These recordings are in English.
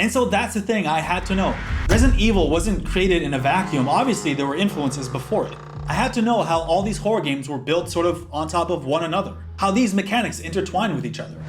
And so that's the thing I had to know. Resident Evil wasn't created in a vacuum. Obviously, there were influences before it. I had to know how all these horror games were built sort of on top of one another, how these mechanics intertwine with each other.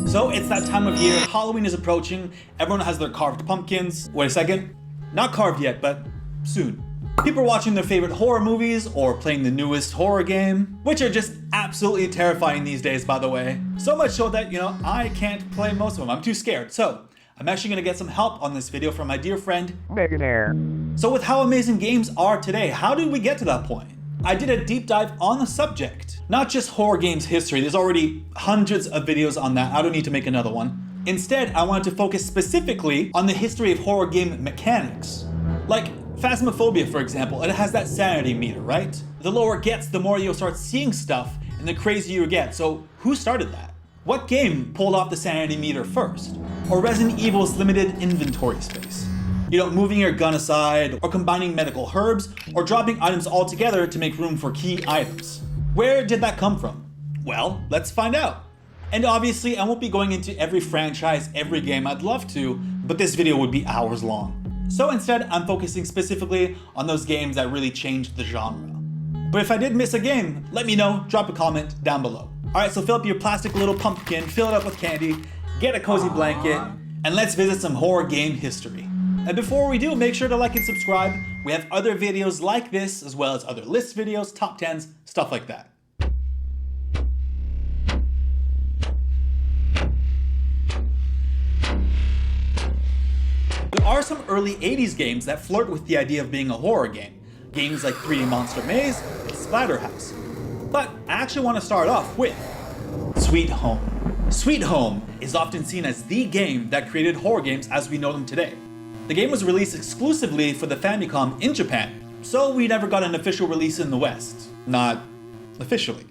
So it's that time of year, Halloween is approaching, everyone has their carved pumpkins. Wait a second, not carved yet, but soon. People are watching their favorite horror movies or playing the newest horror game, which are just absolutely terrifying these days, by the way. So much so that, I can't play most of them, I'm too scared. So I'm actually gonna get some help on this video from my dear friend, Megan. So with how amazing games are today, how did we get to that point? I did a deep dive on the subject, not just horror games history. There's already hundreds of videos on that. I don't need to make another one. Instead, I wanted to focus specifically on the history of horror game mechanics. Like Phasmophobia, for example, it has that sanity meter, right? The lower it gets, the more you'll start seeing stuff and the crazier you get. So who started that? What game pulled off the sanity meter first? Or Resident Evil's limited inventory space? Moving your gun aside, or combining medical herbs, or dropping items all together to make room for key items. Where did that come from? Well, let's find out. And obviously, I won't be going into every franchise, every game. I'd love to, but this video would be hours long. So instead, I'm focusing specifically on those games that really changed the genre. But if I did miss a game, let me know, drop a comment down below. Alright, so fill up your plastic little pumpkin, fill it up with candy, get a cozy blanket, and let's visit some horror game history. And before we do, make sure to like and subscribe. We have other videos like this, as well as other list videos, top 10s, stuff like that. There are some early 80s games that flirt with the idea of being a horror game. Games like 3D Monster Maze and Splatterhouse. But I actually want to start off with Sweet Home. Sweet Home is often seen as the game that created horror games as we know them today. The game was released exclusively for the Famicom in Japan, so we never got an official release in the West. Not officially.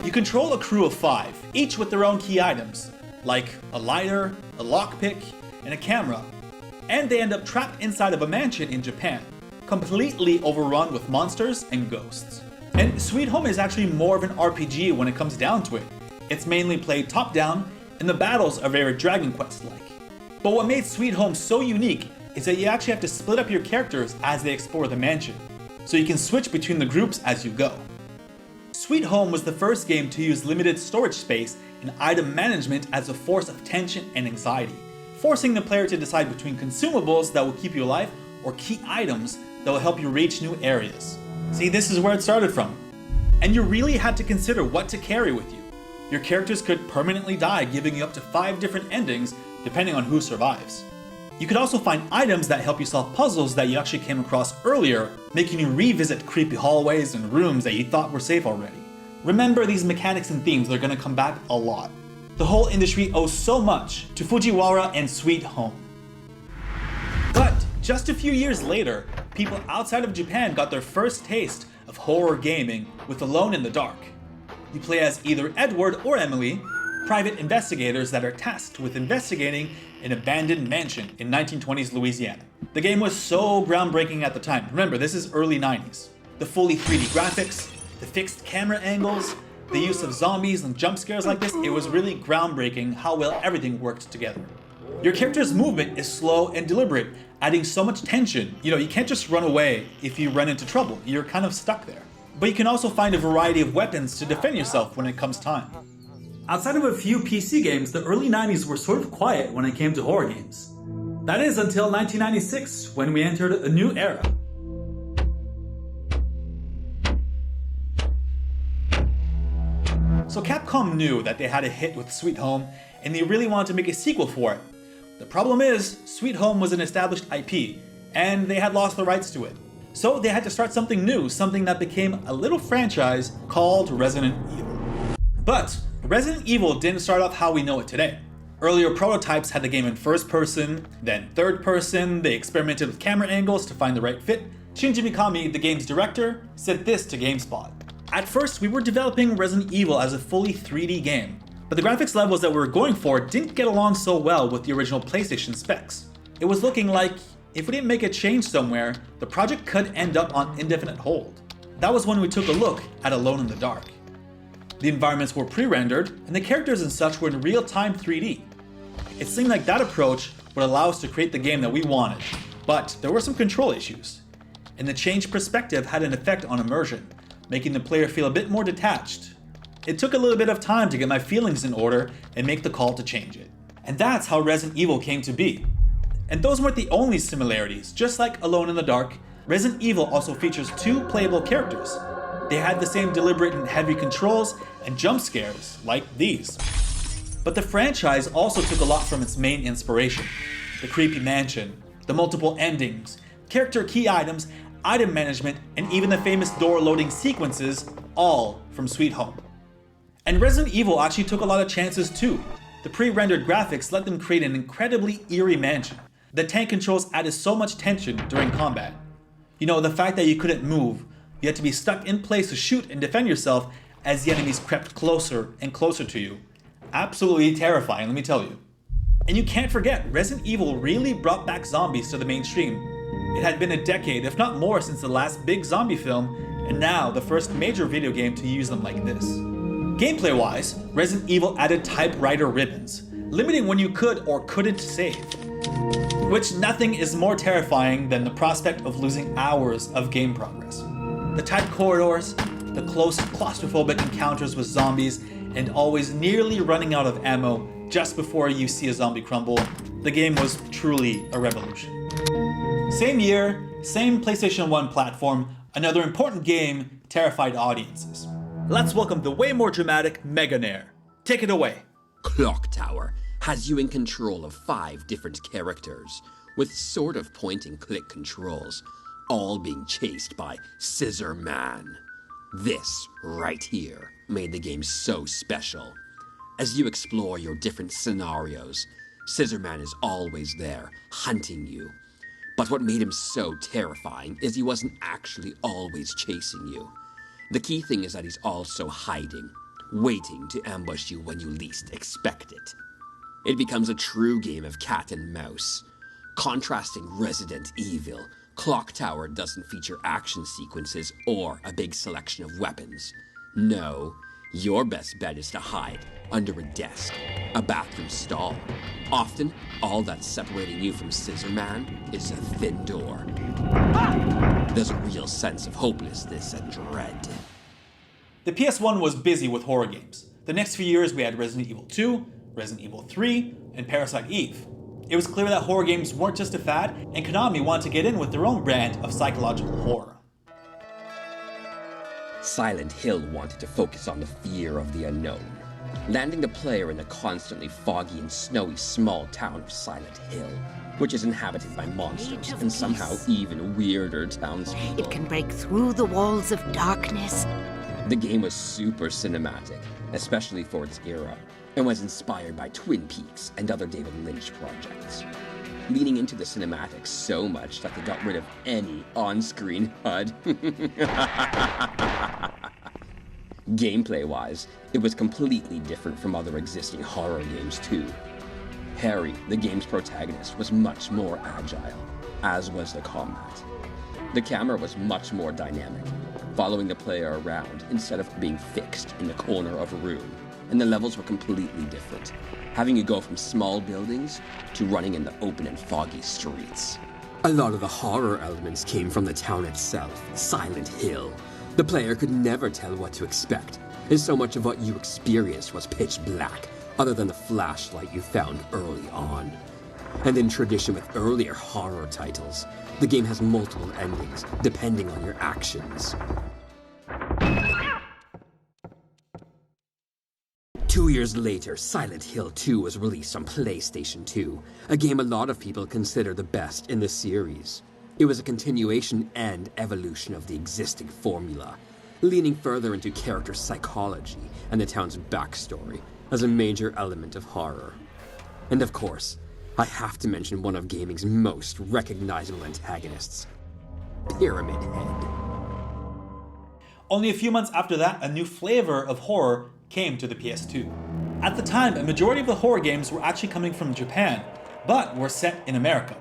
You control a crew of 5, each with their own key items, like a lighter, a lockpick, and a camera. And they end up trapped inside of a mansion in Japan, completely overrun with monsters and ghosts. And Sweet Home is actually more of an RPG when it comes down to it. It's mainly played top-down, and the battles are very Dragon Quest-like. But what made Sweet Home so unique is that you actually have to split up your characters as they explore the mansion, so you can switch between the groups as you go. Sweet Home was the first game to use limited storage space and item management as a force of tension and anxiety, forcing the player to decide between consumables that will keep you alive or key items that will help you reach new areas. See, this is where it started from. And you really had to consider what to carry with you. Your characters could permanently die, giving you up to 5 different endings depending on who survives. You could also find items that help you solve puzzles that you actually came across earlier, making you revisit creepy hallways and rooms that you thought were safe already. Remember, these mechanics and themes are going to come back a lot. The whole industry owes so much to Fujiwara and Sweet Home. But just a few years later, people outside of Japan got their first taste of horror gaming with Alone in the Dark. You play as either Edward or Emily, private investigators that are tasked with investigating an abandoned mansion in 1920s Louisiana. The game was so groundbreaking at the time. Remember, this is early 90s. The fully 3D graphics, the fixed camera angles, the use of zombies and jump scares like this, it was really groundbreaking how well everything worked together. Your character's movement is slow and deliberate, adding so much tension. You can't just run away if you run into trouble. You're kind of stuck there. But you can also find a variety of weapons to defend yourself when it comes time. Outside of a few PC games, the early 90s were sort of quiet when it came to horror games. That is until 1996, when we entered a new era. So Capcom knew that they had a hit with Sweet Home, and they really wanted to make a sequel for it. The problem is, Sweet Home was an established IP, and they had lost the rights to it. So they had to start something new, something that became a little franchise called Resident Evil. But Resident Evil didn't start off how we know it today. Earlier prototypes had the game in first person, then third person. They experimented with camera angles to find the right fit. Shinji Mikami, the game's director, said this to GameSpot. At first, we were developing Resident Evil as a fully 3D game, but the graphics levels that we were going for didn't get along so well with the original PlayStation specs. It was looking like, if we didn't make a change somewhere, the project could end up on indefinite hold. That was when we took a look at Alone in the Dark. The environments were pre-rendered, and the characters and such were in real-time 3D. It seemed like that approach would allow us to create the game that we wanted, but there were some control issues. And the changed perspective had an effect on immersion, making the player feel a bit more detached. It took a little bit of time to get my feelings in order and make the call to change it. And that's how Resident Evil came to be. And those weren't the only similarities. Just like Alone in the Dark, Resident Evil also features 2 playable characters. They had the same deliberate and heavy controls and jump scares, like these. But the franchise also took a lot from its main inspiration. The creepy mansion, the multiple endings, character key items, item management, and even the famous door loading sequences, all from Sweet Home. And Resident Evil actually took a lot of chances too. The pre-rendered graphics let them create an incredibly eerie mansion. The tank controls added so much tension during combat. You know, the fact that you couldn't move, you had to be stuck in place to shoot and defend yourself as the enemies crept closer and closer to you. Absolutely terrifying, let me tell you. And you can't forget, Resident Evil really brought back zombies to the mainstream. It had been a decade, if not more, since the last big zombie film, and now the first major video game to use them like this. Gameplay-wise, Resident Evil added typewriter ribbons, limiting when you could or couldn't save. Which nothing is more terrifying than the prospect of losing hours of game progress. The tight corridors, the close claustrophobic encounters with zombies, and always nearly running out of ammo just before you see a zombie crumble, the game was truly a revolution. Same year, same PlayStation 1 platform, another important game terrified audiences. Let's welcome the way more dramatic Meganeer. Take it away. Clock Tower has you in control of 5 different characters, with sort of point-and-click controls, all being chased by Scissor Man. This, right here, made the game so special. As you explore your different scenarios, Scissor Man is always there, hunting you. But what made him so terrifying is he wasn't actually always chasing you. The key thing is that he's also hiding, waiting to ambush you when you least expect it. It becomes a true game of cat and mouse. Contrasting Resident Evil, Clock Tower doesn't feature action sequences or a big selection of weapons. No, your best bet is to hide under a desk, a bathroom stall. Often, all that's separating you from Scissor Man is a thin door. There's a real sense of hopelessness and dread. The PS1 was busy with horror games. The next few years we had Resident Evil 2, Resident Evil 3, and Parasite Eve. It was clear that horror games weren't just a fad, and Konami wanted to get in with their own brand of psychological horror. Silent Hill wanted to focus on the fear of the unknown, landing the player in the constantly foggy and snowy small town of Silent Hill, which is inhabited by monsters and somehow even weirder townspeople. It can break through the walls of darkness. The game was super cinematic, especially for its era, and was inspired by Twin Peaks and other David Lynch projects, leaning into the cinematics so much that they got rid of any on-screen HUD. Gameplay-wise, it was completely different from other existing horror games too. Harry, the game's protagonist, was much more agile, as was the combat. The camera was much more dynamic, following the player around instead of being fixed in the corner of a room, and the levels were completely different, having you go from small buildings to running in the open and foggy streets. A lot of the horror elements came from the town itself, Silent Hill. The player could never tell what to expect, and so much of what you experienced was pitch black, other than the flashlight you found early on. And in tradition with earlier horror titles, the game has multiple endings, depending on your actions. 2 years later, Silent Hill 2 was released on PlayStation 2, a game a lot of people consider the best in the series. It was a continuation and evolution of the existing formula, leaning further into character psychology and the town's backstory as a major element of horror. And of course, I have to mention one of gaming's most recognizable antagonists, Pyramid Head. Only a few months after that, a new flavor of horror came to the PS2. At the time, a majority of the horror games were actually coming from Japan, but were set in America.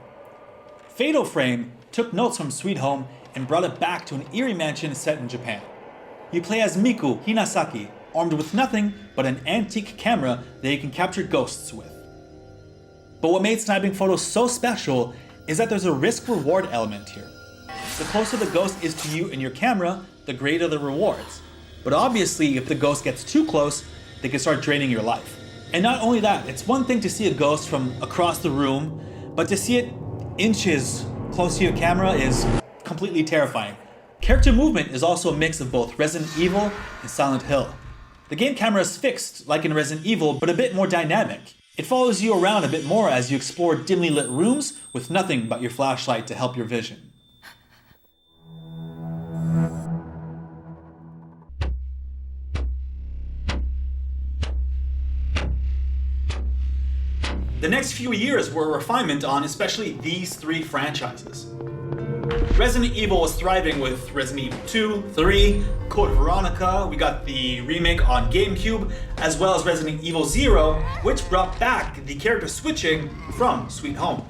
Fatal Frame took notes from Sweet Home and brought it back to an eerie mansion set in Japan. You play as Miku Hinasaki, armed with nothing but an antique camera that you can capture ghosts with. But what made sniping photos so special is that there's a risk-reward element here. The closer the ghost is to you and your camera, the greater the rewards. But obviously, if the ghost gets too close, they can start draining your life. And not only that, it's one thing to see a ghost from across the room, but to see it inches close to your camera is completely terrifying. Character movement is also a mix of both Resident Evil and Silent Hill. The game camera is fixed, like in Resident Evil, but a bit more dynamic. It follows you around a bit more as you explore dimly lit rooms with nothing but your flashlight to help your vision. The next few years were a refinement on especially these three franchises. Resident Evil was thriving with Resident Evil 2, 3, Code Veronica, we got the remake on GameCube, as well as Resident Evil 0, which brought back the character switching from Sweet Home.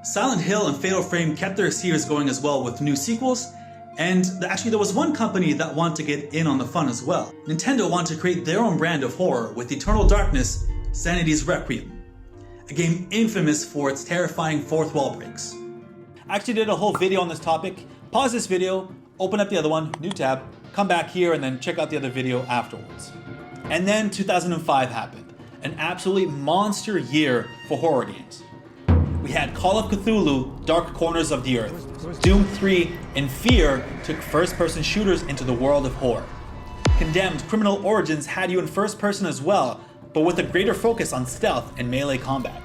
Silent Hill and Fatal Frame kept their series going as well with new sequels, and actually there was one company that wanted to get in on the fun as well. Nintendo wanted to create their own brand of horror with Eternal Darkness, Sanity's Requiem, a game infamous for its terrifying fourth wall breaks. I actually did a whole video on this topic. Pause this video, open up the other one, new tab, come back here and then check out the other video afterwards. And then 2005 happened, an absolutely monster year for horror games. We had Call of Cthulhu, Dark Corners of the Earth, Doom 3, and Fear took first-person shooters into the world of horror. Condemned Criminal Origins had you in first person as well, but with a greater focus on stealth and melee combat.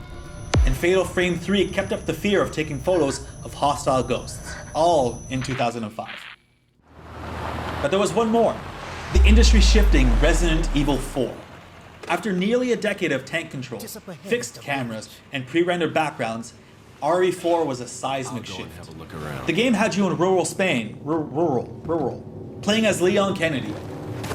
And Fatal Frame 3 kept up the fear of taking photos of hostile ghosts, all in 2005. But there was one more, the industry-shifting Resident Evil 4. After nearly a decade of tank controls, fixed cameras, and pre-rendered backgrounds, RE4 was a seismic shift. The game had you in rural Spain, playing as Leon Kennedy.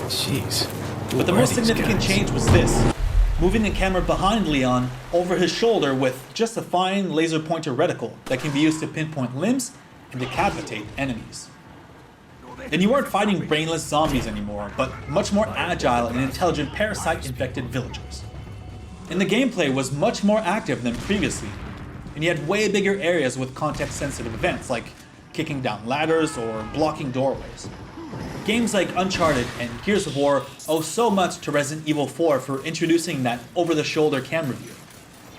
Jeez. But the most significant change was this. Moving the camera behind Leon over his shoulder with just a fine laser pointer reticle that can be used to pinpoint limbs and decapitate enemies. And you weren't fighting brainless zombies anymore, but much more agile and intelligent parasite-infected villagers. And the gameplay was much more active than previously, and you had way bigger areas with context-sensitive events like kicking down ladders or blocking doorways. Games like Uncharted and Gears of War owe so much to Resident Evil 4 for introducing that over-the-shoulder camera view.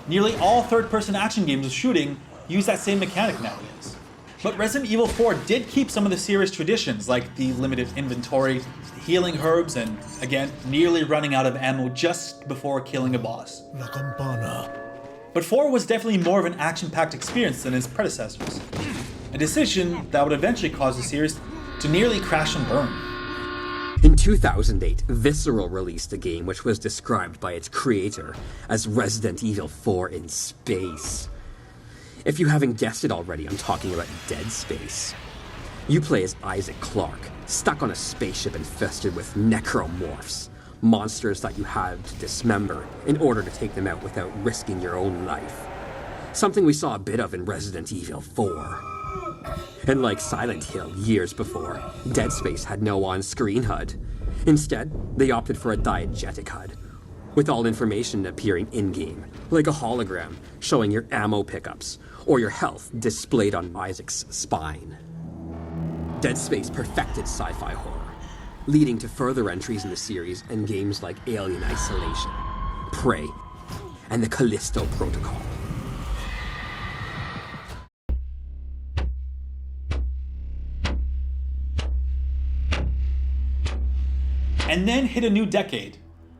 Nearly all third-person action games with shooting use that same mechanic nowadays. But Resident Evil 4 did keep some of the series' traditions like the limited inventory, the healing herbs, and again, nearly running out of ammo just before killing a boss. La campana. But 4 was definitely more of an action-packed experience than its predecessors. A decision that would eventually cause the series to nearly crash and burn. In 2008, Visceral released a game which was described by its creator as Resident Evil 4 in space. If you haven't guessed it already, I'm talking about Dead Space. You play as Isaac Clarke, stuck on a spaceship infested with necromorphs, monsters that you have to dismember in order to take them out without risking your own life. Something we saw a bit of in Resident Evil 4. And like Silent Hill years before, Dead Space had no on-screen HUD. Instead, they opted for a diegetic HUD, with all information appearing in-game, like a hologram showing your ammo pickups, or your health displayed on Isaac's spine. Dead Space perfected sci-fi horror, leading to further entries in the series and games like Alien Isolation, Prey, and the Callisto Protocol. And then hit a new decade.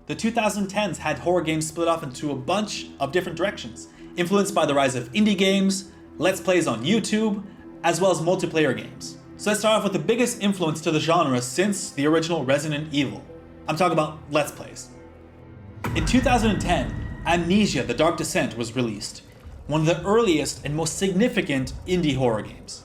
The 2010s had horror games split off into a bunch of different directions, influenced by the rise of indie games, Let's Plays on YouTube, as well as multiplayer games. So let's start off with the biggest influence to the genre since the original Resident Evil. I'm talking about Let's Plays. In 2010, Amnesia: The Dark Descent was released, one of the earliest and most significant indie horror games.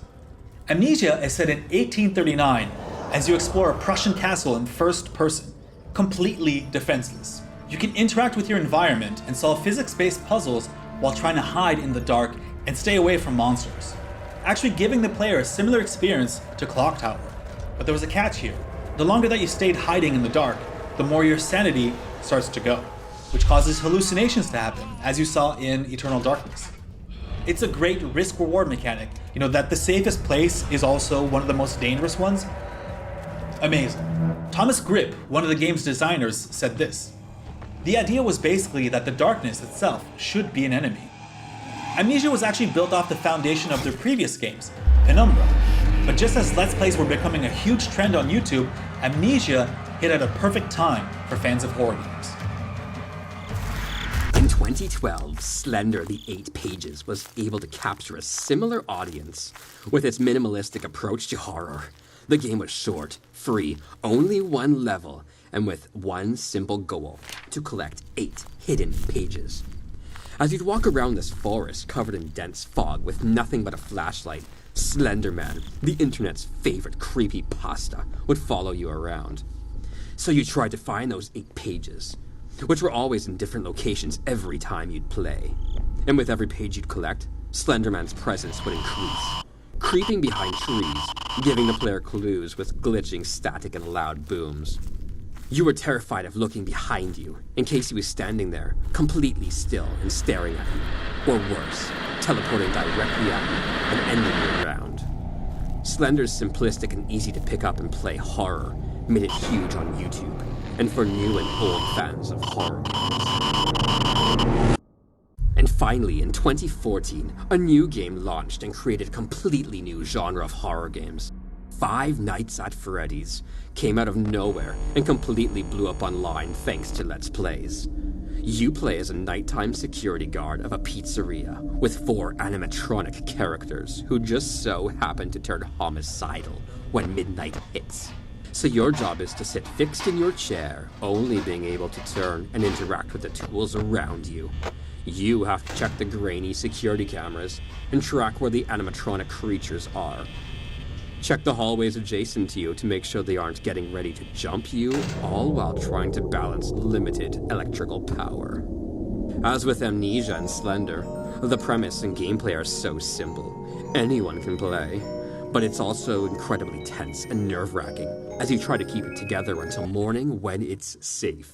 Amnesia is set in 1839 as you explore a Prussian castle in first person, completely defenseless. You can interact with your environment and solve physics-based puzzles while trying to hide in the dark and stay away from monsters, actually giving the player a similar experience to Clock Tower. But there was a catch here. The longer that you stayed hiding in the dark, the more your sanity starts to go, which causes hallucinations to happen, as you saw in Eternal Darkness. It's a great risk-reward mechanic, that the safest place is also one of the most dangerous ones. Amazing. Thomas Grip, one of the game's designers, said this: "The idea was basically that the darkness itself should be an enemy." Amnesia was actually built off the foundation of their previous games, Penumbra. But just as Let's Plays were becoming a huge trend on YouTube, Amnesia hit at a perfect time for fans of horror games. In 2012, Slender the 8 Pages was able to capture a similar audience with its minimalistic approach to horror. The game was short, free, only one level, and with one simple goal: to collect 8 hidden pages. As you'd walk around this forest covered in dense fog with nothing but a flashlight, Slenderman, the internet's favorite creepypasta, would follow you around. So you tried to find those 8 pages, which were always in different locations every time you'd play. And with every page you'd collect, Slenderman's presence would increase, creeping behind trees, giving the player clues with glitching static and loud booms. You were terrified of looking behind you, in case he was standing there, completely still and staring at you. Or worse, teleporting directly at you and ending your round. Slender's simplistic and easy to pick up and play horror made it huge on YouTube, and for new and old fans of horror games. And finally, in 2014, a new game launched and created a completely new genre of horror games. Five Nights at Freddy's came out of nowhere and completely blew up online thanks to Let's Plays. You play as a nighttime security guard of a pizzeria with 4 animatronic characters who just so happen to turn homicidal when midnight hits. So your job is to sit fixed in your chair, only being able to turn and interact with the tools around you. You have to check the grainy security cameras and track where the animatronic creatures are. Check the hallways adjacent to you to make sure they aren't getting ready to jump you, all while trying to balance limited electrical power. As with Amnesia and Slender, the premise and gameplay are so simple. Anyone can play, but it's also incredibly tense and nerve-wracking as you try to keep it together until morning when it's safe.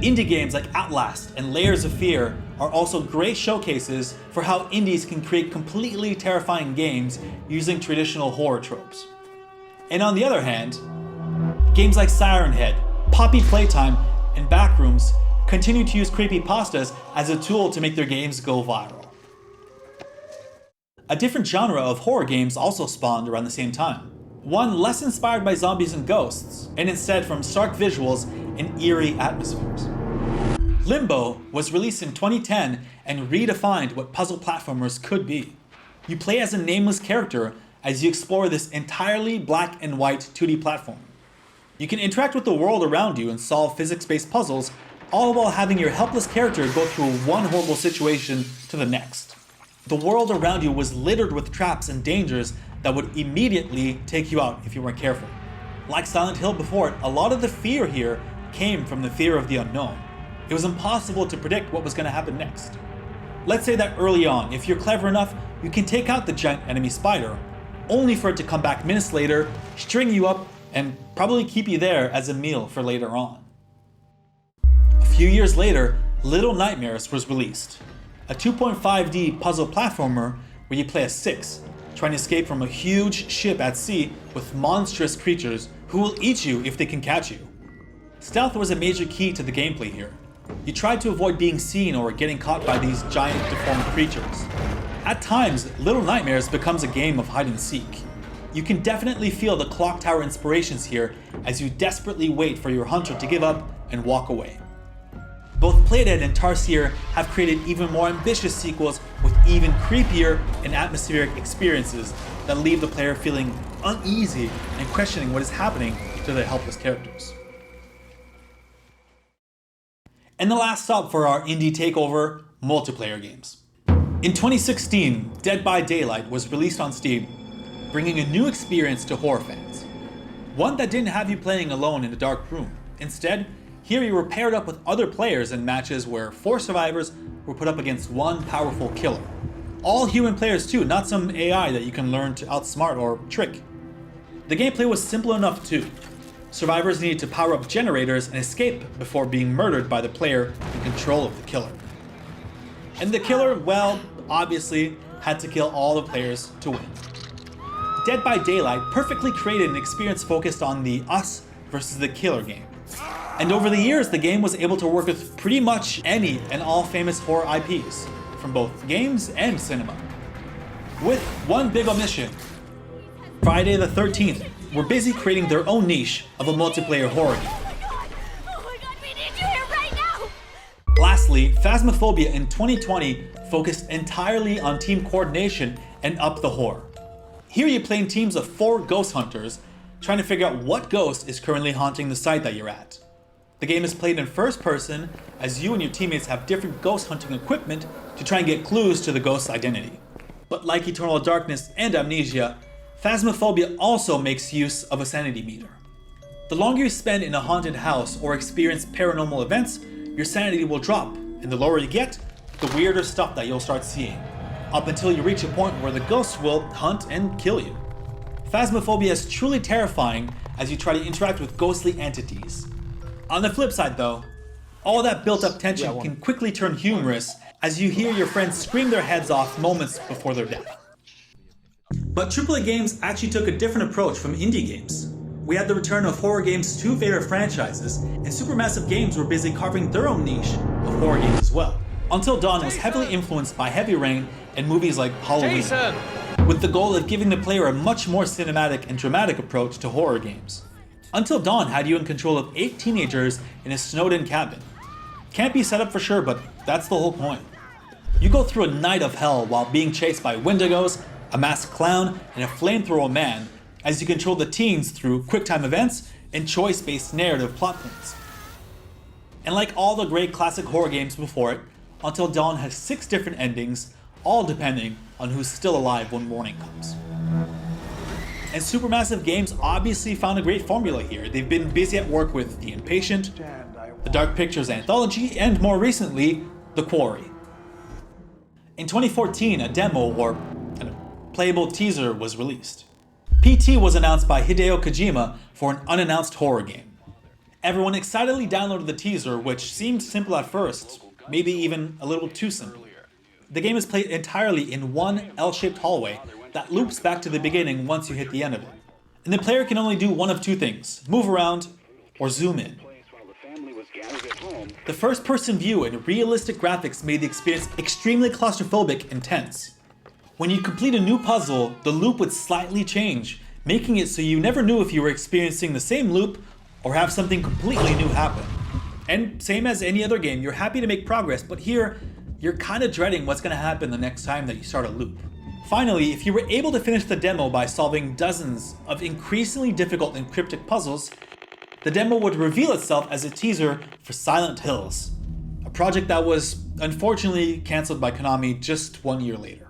Indie games like Outlast and Layers of Fear are also great showcases for how indies can create completely terrifying games using traditional horror tropes. And on the other hand, games like Siren Head, Poppy Playtime, and Backrooms continue to use creepypastas as a tool to make their games go viral. A different genre of horror games also spawned around the same time. One less inspired by zombies and ghosts, and instead from stark visuals and eerie atmospheres. Limbo was released in 2010 and redefined what puzzle platformers could be. You play as a nameless character as you explore this entirely black and white 2D platform. You can interact with the world around you and solve physics-based puzzles, all while having your helpless character go through one horrible situation to the next. The world around you was littered with traps and dangers that would immediately take you out if you weren't careful. Like Silent Hill before it, a lot of the fear here came from the fear of the unknown. It was impossible to predict what was going to happen next. Let's say that early on, if you're clever enough, you can take out the giant enemy spider, only for it to come back minutes later, string you up, and probably keep you there as a meal for later on. A few years later, Little Nightmares was released, a 2.5D puzzle platformer where you play as 6, trying to escape from a huge ship at sea with monstrous creatures who will eat you if they can catch you. Stealth was a major key to the gameplay here. You tried to avoid being seen or getting caught by these giant deformed creatures. At times, Little Nightmares becomes a game of hide and seek. You can definitely feel the clock tower inspirations here as you desperately wait for your hunter to give up and walk away. Both Playdead and Tarsier have created even more ambitious sequels with even creepier and atmospheric experiences that leave the player feeling uneasy and questioning what is happening to their helpless characters. And the last stop for our indie takeover, multiplayer games. In 2016, Dead by Daylight was released on Steam, bringing a new experience to horror fans. One that didn't have you playing alone in a dark room. Instead, here you were paired up with other players in matches where 4 survivors were put up against one powerful killer. All human players too, not some AI that you can learn to outsmart or trick. The gameplay was simple enough too. Survivors needed to power up generators and escape before being murdered by the player in control of the killer. And the killer, well, obviously, had to kill all the players to win. Dead by Daylight perfectly created an experience focused on the us versus the killer game. And over the years, the game was able to work with pretty much any and all famous horror IPs, from both games and cinema. With one big omission. Friday the 13th were busy creating their own niche of a multiplayer horror game. Oh my god, we need you here right now! Lastly, Phasmophobia in 2020 focused entirely on team coordination and up the horror. Here you play in teams of 4 ghost hunters, trying to figure out what ghost is currently haunting the site that you're at. The game is played in first person, as you and your teammates have different ghost hunting equipment to try and get clues to the ghost's identity. But like Eternal Darkness and Amnesia, Phasmophobia also makes use of a sanity meter. The longer you spend in a haunted house or experience paranormal events, your sanity will drop, and the lower you get, the weirder stuff that you'll start seeing, up until you reach a point where the ghosts will hunt and kill you. Phasmophobia is truly terrifying as you try to interact with ghostly entities. On the flip side though, all that built up tension can quickly turn humorous as you hear your friends scream their heads off moments before their death. But AAA games actually took a different approach from indie games. We had the return of horror games' 2 favorite franchises, and Supermassive Games were busy carving their own niche of horror games as well. Until Dawn was heavily influenced by Heavy Rain and movies like Halloween, with the goal of giving the player a much more cinematic and dramatic approach to horror games. Until Dawn had you in control of 8 teenagers in a snowed-in cabin. Can't be set up for sure, but that's the whole point. You go through a night of hell while being chased by Wendigos, a masked clown, and a flamethrower man, as you control the teens through quick-time events and choice-based narrative plot points. And like all the great classic horror games before it, Until Dawn has 6 different endings, all depending on who's still alive when morning comes. And Supermassive Games obviously found a great formula here. They've been busy at work with The Impatient, the Dark Pictures Anthology, and more recently, The Quarry. In 2014, a demo, or playable teaser, was released. PT was announced by Hideo Kojima for an unannounced horror game. Everyone excitedly downloaded the teaser, which seemed simple at first, maybe even a little too simple. The game is played entirely in one L-shaped hallway that loops back to the beginning once you hit the end of it. And the player can only do one of 2 things: move around or zoom in. The first-person view and realistic graphics made the experience extremely claustrophobic and tense. When you complete a new puzzle, the loop would slightly change, making it so you never knew if you were experiencing the same loop or have something completely new happen. And same as any other game, you're happy to make progress, but here, you're kind of dreading what's going to happen the next time that you start a loop. Finally, if you were able to finish the demo by solving dozens of increasingly difficult and cryptic puzzles, the demo would reveal itself as a teaser for Silent Hills, a project that was unfortunately cancelled by Konami just 1 year later.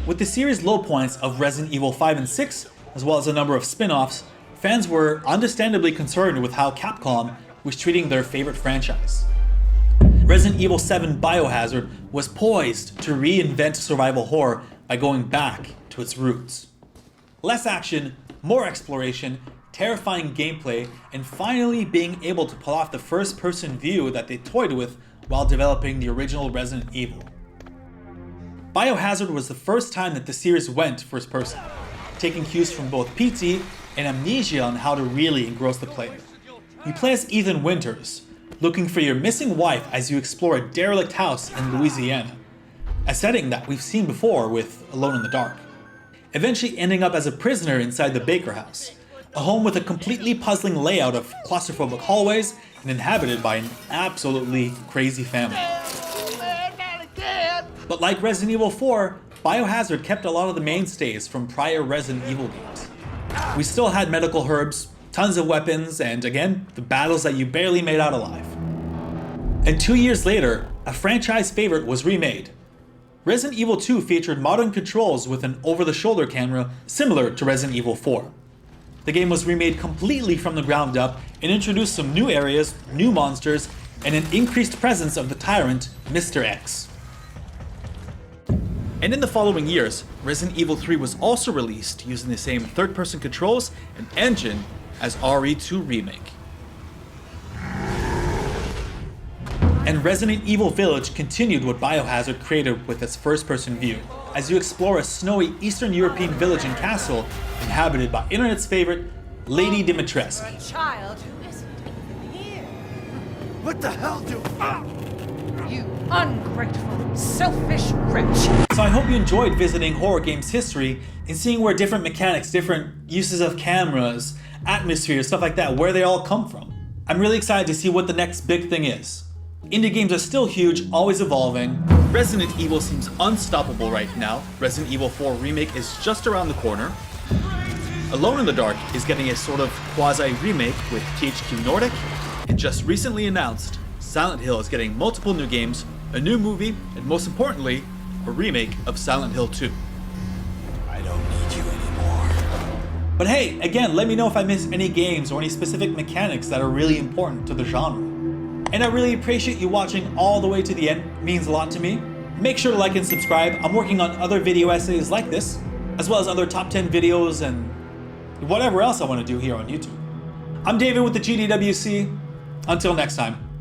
With the series' low points of Resident Evil 5 and 6, as well as a number of spin-offs, fans were understandably concerned with how Capcom was treating their favorite franchise. Resident Evil 7 Biohazard was poised to reinvent survival horror by going back to its roots. Less action, more exploration, terrifying gameplay, and finally being able to pull off the first-person view that they toyed with while developing the original Resident Evil. Biohazard was the first time that the series went first person, taking cues from both PT and Amnesia on how to really engross the player. You play as Ethan Winters, looking for your missing wife as you explore a derelict house in Louisiana, a setting that we've seen before with Alone in the Dark. Eventually ending up as a prisoner inside the Baker house, a home with a completely puzzling layout of claustrophobic hallways and inhabited by an absolutely crazy family. But like Resident Evil 4, Biohazard kept a lot of the mainstays from prior Resident Evil games. We still had medical herbs, tons of weapons, and again, the battles that you barely made out alive. And 2 years later, a franchise favorite was remade. Resident Evil 2 featured modern controls with an over-the-shoulder camera similar to Resident Evil 4. The game was remade completely from the ground up and introduced some new areas, new monsters, and an increased presence of the tyrant, Mr. X. And in the following years, Resident Evil 3 was also released using the same third-person controls and engine as RE2 Remake. And Resident Evil Village continued what Biohazard created with its first-person view, as you explore a snowy Eastern European village and castle inhabited by internet's favorite, Lady Dimitrescu. Child who isn't even here. What the hell do... You ungrateful, selfish wretch. So I hope you enjoyed visiting horror games history and seeing where different mechanics, different uses of cameras, atmospheres, stuff like that, where they all come from. I'm really excited to see what the next big thing is. Indie games are still huge, always evolving. Resident Evil seems unstoppable right now. Resident Evil 4 Remake is just around the corner. Alone in the Dark is getting a sort of quasi-remake with THQ Nordic, and just recently announced, Silent Hill is getting multiple new games, a new movie, and most importantly, a remake of Silent Hill 2. I don't need you anymore. But hey, again, let me know if I missed any games or any specific mechanics that are really important to the genre. And I really appreciate you watching all the way to the end, it means a lot to me. Make sure to like and subscribe. I'm working on other video essays like this, as well as other top 10 videos and whatever else I want to do here on YouTube. I'm David with the GDWC. Until next time.